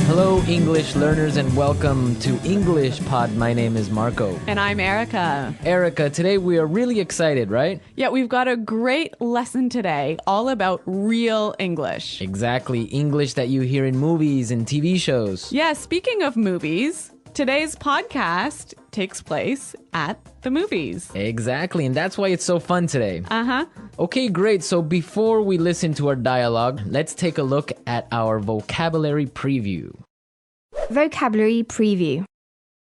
Hello, English learners, and welcome to English Pod. My name is Marco. And I'm Erica. Erica, today we are really excited, right? Yeah, we've got a great lesson today all about real English. Exactly, English that you hear in movies and TV shows. Yeah, speaking of movies, today's podcast takes place at the movies. Exactly, and that's why it's so fun today. Uh-huh. Okay, great. So before we listen to our dialogue, let's take a look at our vocabulary preview. Vocabulary preview.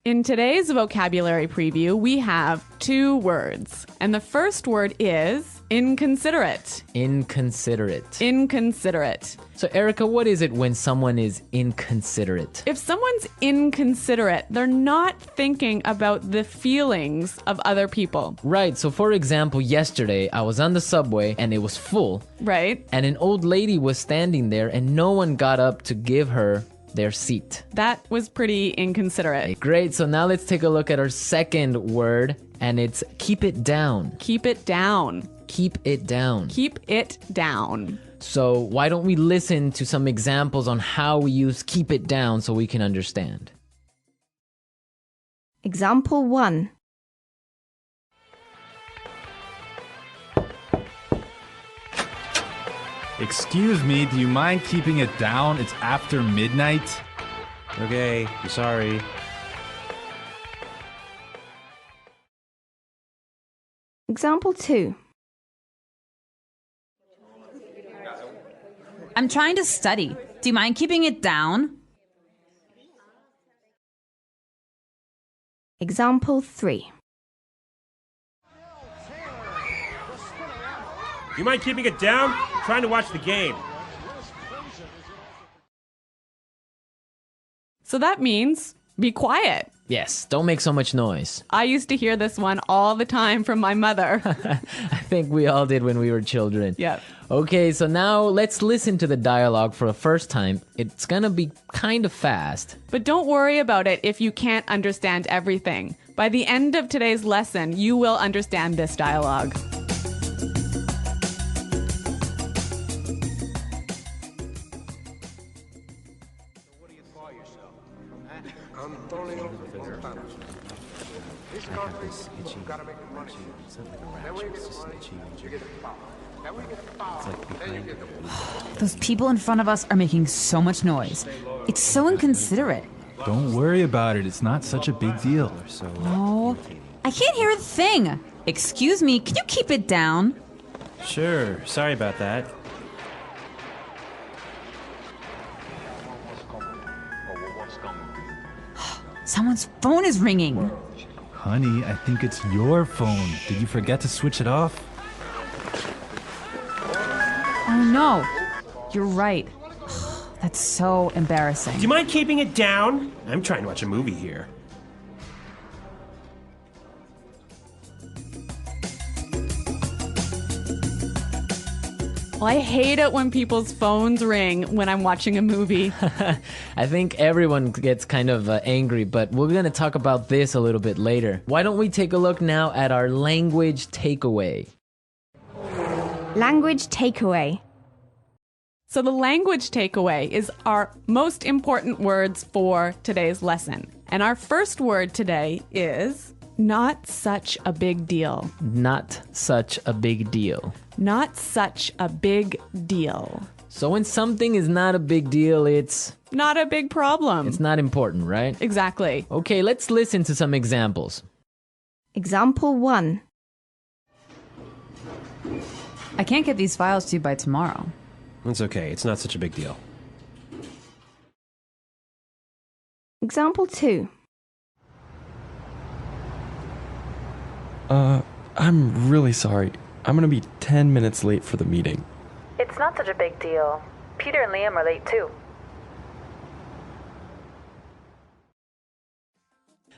In today's vocabulary preview, we have two words. And the first word is inconsiderate. Inconsiderate. Inconsiderate. So, Erica, what is it when someone is inconsiderate? If someone's inconsiderate, they're not thinking about the feelings of other people. Right. So, for example, yesterday I was on the subway and it was full. Right? And an old lady was standing there and no one got up to give her their seat. That was pretty inconsiderate. Great. So now let's take a look at our second word, and it's keep it down. Keep it down. Keep it down. Keep it down. So why don't we listen to some examples on how we use keep it down so we can understand. Example 1. Excuse me, do you mind keeping it down? It's after midnight. Okay, I'm sorry. Example 2. I'm trying to study. Do you mind keeping it down? Example 3. You mind keeping it down? I'm trying to watch the game. So that means be quiet. Yes, don't make so much noise. I used to hear this one all the time from my mother. I think we all did when we were children. Yeah. Okay, so now let's listen to the dialogue for the first time. It's gonna be kind of fast. But don't worry about it if you can't understand everything. By the end of today's lesson, you will understand this dialogue. Those people in front of us are making so much noise. It's so inconsiderate. Don't worry about it. It's not such a big deal. Oh, I can't hear a thing. Excuse me, can you keep it down? Sure, sorry about that. Someone's phone is ringing. Honey, I think it's your phone. Did you forget to switch it off? Oh no, you're right. That's so embarrassing. Do you mind keeping it down? I'm trying to watch a movie here. Well, I hate it when people's phones ring when I'm watching a movie. I think everyone gets kind of angry, but we're going to talk about this a little bit later. Why don't we take a look now at our language takeaway? Language takeaway. So the language takeaway is our most important words for today's lesson. And our first word today is not such a big deal. Not such a big deal. Not such a big deal. So when something is not a big deal, it's not a big problem. It's not important, right? Exactly. Okay, let's listen to some examples. Example 1. I can't get these files to you by tomorrow. It's okay, it's not such a big deal. Example 2. I'm really sorry. I'm gonna be 10 minutes late for the meeting. It's not such a big deal. Peter and Liam are late too.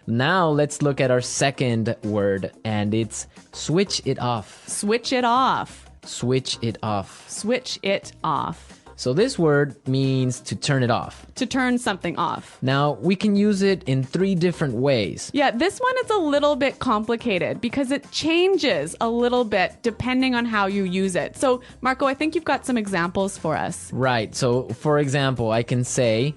Now let's look at our second word, and it's switch it off. Switch it off. Switch it off. Switch it off. So this word means to turn it off. To turn something off. Now, we can use it in 3 different ways. Yeah, this one is a little bit complicated because it changes a little bit depending on how you use it. So, Marco, I think you've got some examples for us. Right. So, for example, I can say,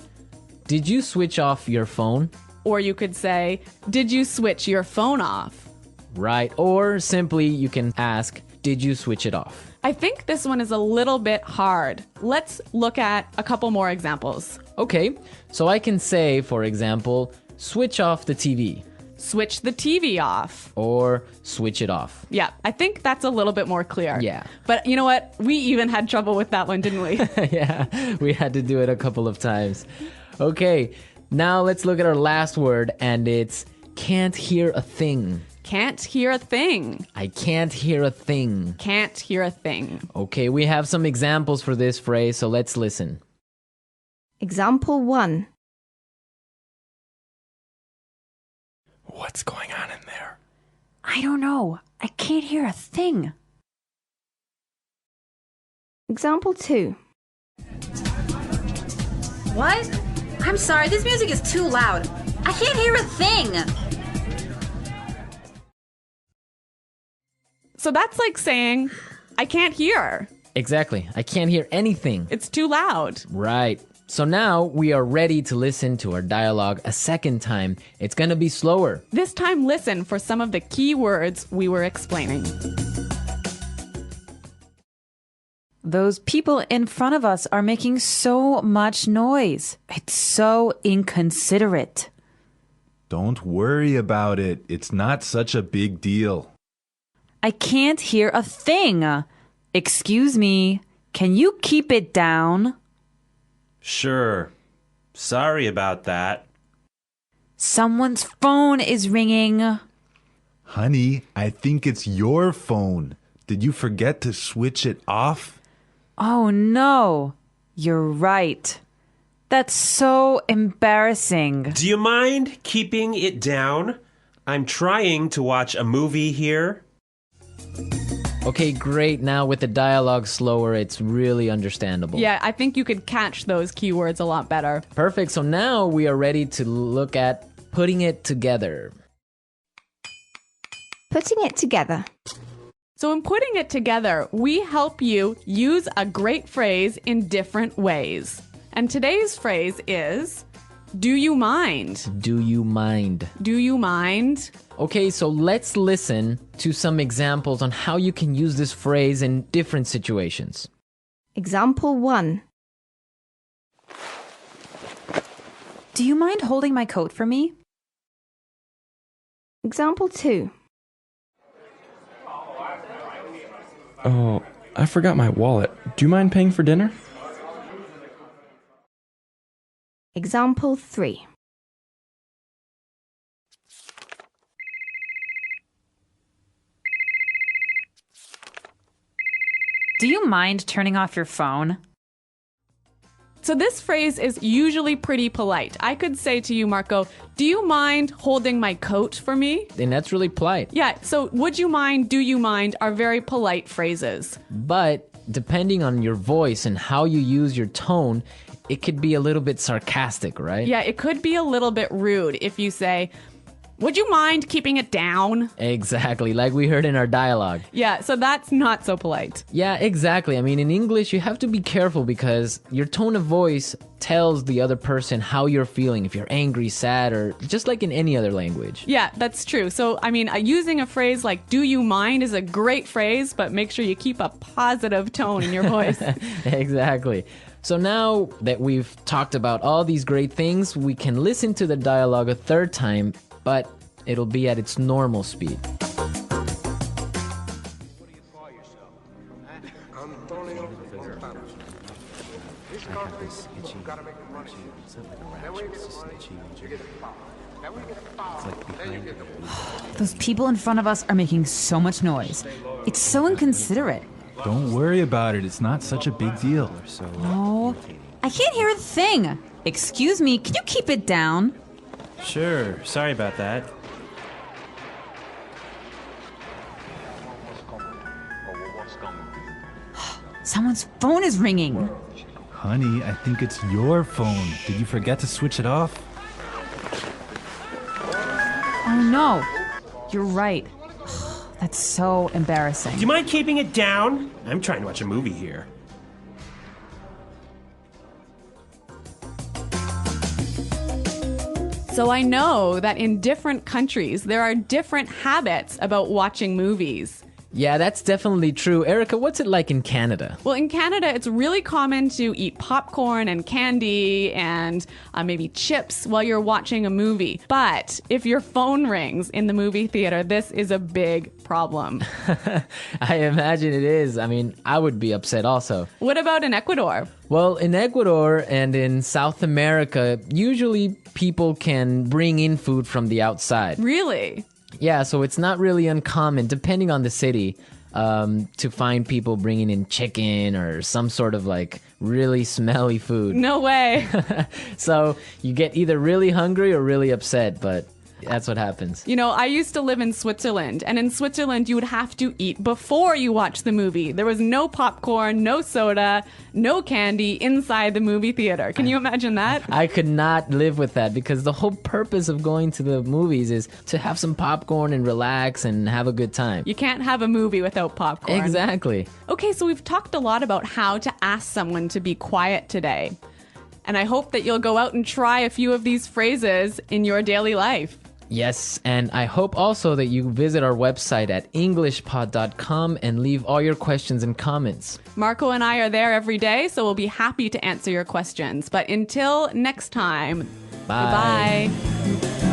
Did you switch off your phone? Or you could say, did you switch your phone off? Right. Or simply you can ask, did you switch it off? I think this one is a little bit hard. Let's look at a couple more examples. Okay, so I can say, for example, switch off the TV. Switch the TV off. Or switch it off. Yeah, I think that's a little bit more clear. Yeah. But you know what? We even had trouble with that one, didn't we? Yeah, we had to do it a couple of times. Okay, now let's look at our last word, and it's can't hear a thing. Can't hear a thing. I can't hear a thing. Can't hear a thing. Okay, we have some examples for this phrase, so let's listen. Example 1. What's going on in there? I don't know. I can't hear a thing. Example 2. What? I'm sorry, this music is too loud. I can't hear a thing. So that's like saying, I can't hear. Exactly, I can't hear anything. It's too loud. Right. So now we are ready to listen to our dialogue a second time. It's going to be slower. This time, listen for some of the key words we were explaining. Those people in front of us are making so much noise. It's so inconsiderate. Don't worry about it. It's not such a big deal. I can't hear a thing. Excuse me, can you keep it down? Sure. Sorry about that. Someone's phone is ringing. Honey, I think it's your phone. Did you forget to switch it off? Oh no, you're right. That's so embarrassing. Do you mind keeping it down? I'm trying to watch a movie here. Okay, great. Now with the dialogue slower, it's really understandable. Yeah, I think you could catch those keywords a lot better. Perfect. So now we are ready to look at putting it together. Putting it together. So in putting it together, we help you use a great phrase in different ways. And today's phrase is, do you mind? Do you mind? Do you mind? Okay, so let's listen to some examples on how you can use this phrase in different situations. Example 1. Do you mind holding my coat for me? Example 2. Oh, I forgot my wallet. Do you mind paying for dinner? Example 3. Do you mind turning off your phone? So this phrase is usually pretty polite. I could say to you, Marco, do you mind holding my coat for me? And that's really polite. Yeah, so would you mind, do you mind are very polite phrases. But depending on your voice and how you use your tone, it could be a little bit sarcastic, right? Yeah, it could be a little bit rude if you say, would you mind keeping it down? Exactly, like we heard in our dialogue. Yeah, so that's not so polite. Yeah, exactly. I mean, in English, you have to be careful because your tone of voice tells the other person how you're feeling, if you're angry, sad, or just like in any other language. Yeah, that's true. So, I mean, using a phrase like, do you mind is a great phrase, but make sure you keep a positive tone in your voice. Exactly. So now that we've talked about all these great things, we can listen to the dialogue a third time, but it'll be at its normal speed. Those people in front of us are making so much noise. It's so inconsiderate. Don't worry about it. It's not such a big deal. Oh, I can't hear a thing. Excuse me, can you keep it down? Sure. Sorry about that. Someone's phone is ringing. Honey, I think it's your phone. Did you forget to switch it off? Oh no, you're right. That's so embarrassing. Do you mind keeping it down? I'm trying to watch a movie here. So I know that in different countries, there are different habits about watching movies. Yeah, that's definitely true. Erica, what's it like in Canada? Well, in Canada, it's really common to eat popcorn and candy and maybe chips while you're watching a movie. But if your phone rings in the movie theater, this is a big problem. I imagine it is. I mean, I would be upset also. What about in Ecuador? Well, in Ecuador and in South America, usually people can bring in food from the outside. Really? Yeah, so it's not really uncommon, depending on the city, to find people bringing in chicken or some sort of like really smelly food. No way. So you get either really hungry or really upset, but that's what happens. You know, I used to live in Switzerland, and in Switzerland, you would have to eat before you watch the movie. There was no popcorn, no soda, no candy inside the movie theater. Can you imagine that? I could not live with that because the whole purpose of going to the movies is to have some popcorn and relax and have a good time. You can't have a movie without popcorn. Exactly. Okay, so we've talked a lot about how to ask someone to be quiet today. And I hope that you'll go out and try a few of these phrases in your daily life. Yes, and I hope also that you visit our website at englishpod.com and leave all your questions and comments. Marco and I are there every day, so we'll be happy to answer your questions. But until next time, Bye. goodbye.